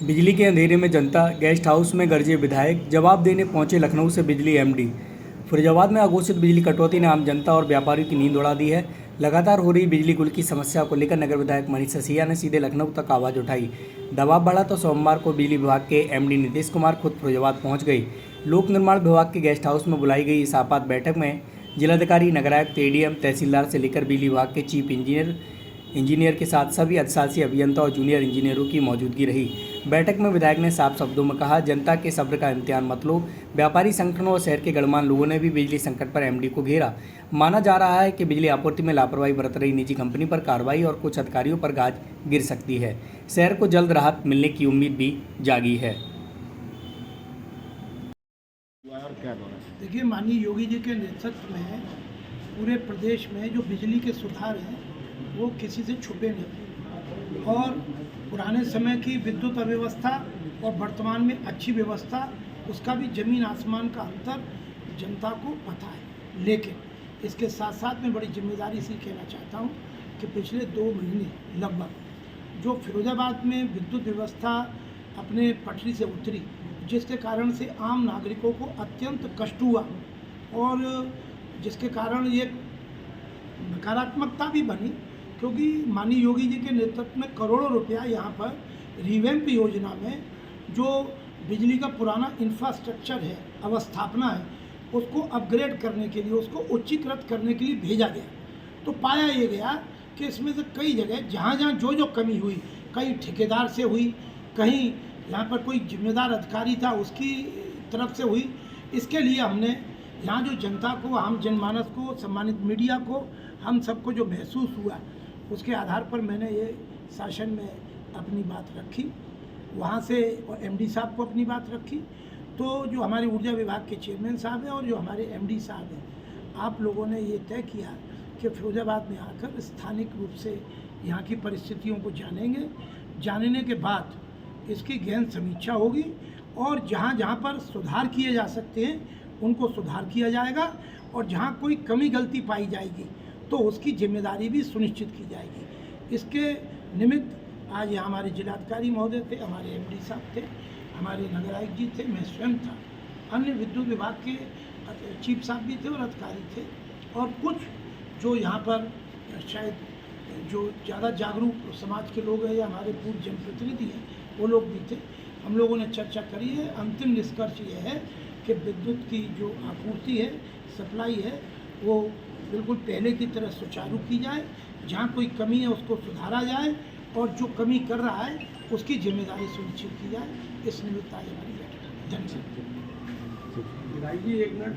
बिजली के अंधेरे में जनता, गेस्ट हाउस में गरजे विधायक, जवाब देने पहुंचे लखनऊ से बिजली एमडी। फिरोजाबाद में अघोषित बिजली कटौती ने आम जनता और व्यापारियों की नींद उड़ा दी है। लगातार हो रही बिजली गुल की समस्या को लेकर नगर विधायक मनीष सिसोदिया ने सीधे लखनऊ तक आवाज उठाई। दबाव बढ़ा तो सोमवार को बिजली विभाग के एमडी नीतीश कुमार खुद फिरोजाबाद पहुंच गए। लोक निर्माण विभाग के गेस्ट हाउस में बुलाई गई इस आपात बैठक में जिलाधिकारी, नगर आयुक्त, एडीएम, तहसीलदार से लेकर बिजली विभाग के चीफ इंजीनियर के साथ सभी अधिशासी अभियंता और जूनियर इंजीनियरों की मौजूदगी रही। बैठक में विधायक ने साफ शब्दों में कहा, जनता के सब्र का इम्तिहान मत लो। व्यापारी संगठनों और शहर के गणमान्य लोगों ने भी बिजली संकट पर एमडी को घेरा। माना जा रहा है कि बिजली आपूर्ति में लापरवाही बरत रही निजी कंपनी पर कार्रवाई और कुछ अधिकारियों पर गाज गिर सकती है। शहर को जल्द राहत मिलने की उम्मीद भी जागी है। देखिए, माननीय योगी जी के नेतृत्व में पूरे प्रदेश में जो बिजली के सुधार हैं वो किसी से छुपे नहीं, और पुराने समय की विद्युत अव्यवस्था और वर्तमान में अच्छी व्यवस्था, उसका भी ज़मीन आसमान का अंतर जनता को पता है। लेकिन इसके साथ साथ मैं बड़ी जिम्मेदारी से कहना चाहता हूँ कि पिछले 2 महीने लगभग जो फिरोजाबाद में विद्युत व्यवस्था अपने पटरी से उतरी, जिसके कारण से आम नागरिकों को अत्यंत कष्ट हुआ और जिसके कारण ये नकारात्मकता भी बनी, क्योंकि माननीय योगी जी के नेतृत्व में करोड़ों रुपया यहाँ पर रिवैम्प योजना में जो बिजली का पुराना इंफ्रास्ट्रक्चर है, अवस्थापना है, उसको अपग्रेड करने के लिए, उसको उच्चीकृत करने के लिए भेजा गया। तो पाया ये गया कि इसमें से कई जगह जहाँ जहाँ जो कमी हुई, कहीं ठेकेदार से हुई, कहीं यहाँ पर कोई जिम्मेदार अधिकारी था उसकी तरफ से हुई। इसके लिए हमने यहाँ जो जनता को, आम जनमानस को, सम्मानित मीडिया को, हम सबको जो महसूस हुआ, उसके आधार पर मैंने ये शासन में अपनी बात रखी, वहाँ से और एमडी साहब को अपनी बात रखी। तो जो हमारे ऊर्जा विभाग के चेयरमैन साहब हैं और जो हमारे एमडी साहब हैं, आप लोगों ने ये तय किया कि फिरोजाबाद में आकर स्थानिक रूप से यहाँ की परिस्थितियों को जानेंगे। जानने के बाद इसकी गहन समीक्षा होगी और जहाँ जहाँ पर सुधार किए जा सकते हैं उनको सुधार किया जाएगा, और जहाँ कोई कमी गलती पाई जाएगी तो उसकी जिम्मेदारी भी सुनिश्चित की जाएगी। इसके निमित्त आज यहाँ हमारे जिलाधिकारी महोदय थे, हमारे एमडी साहब थे, हमारे नगर आयुक्त जी थे, मैं स्वयं था, अन्य विद्युत विभाग के चीफ साहब भी थे और अधिकारी थे, और कुछ जो यहाँ पर शायद जो ज़्यादा जागरूक समाज के लोग हैं या हमारे पूर्व जनप्रतिनिधि हैं वो लोग भी थे। हम लोगों ने चर्चा करी है। अंतिम निष्कर्ष ये है कि विद्युत की जो आपूर्ति है, सप्लाई है, वो बिल्कुल पहले की तरह सुचारू की जाए। जहाँ कोई कमी है उसको सुधारा जाए और जो कमी कर रहा है उसकी जिम्मेदारी सुनिश्चित की जाए। इस निमित्त आज हमारी बैठक है। धन्यवाद। एक मिनट।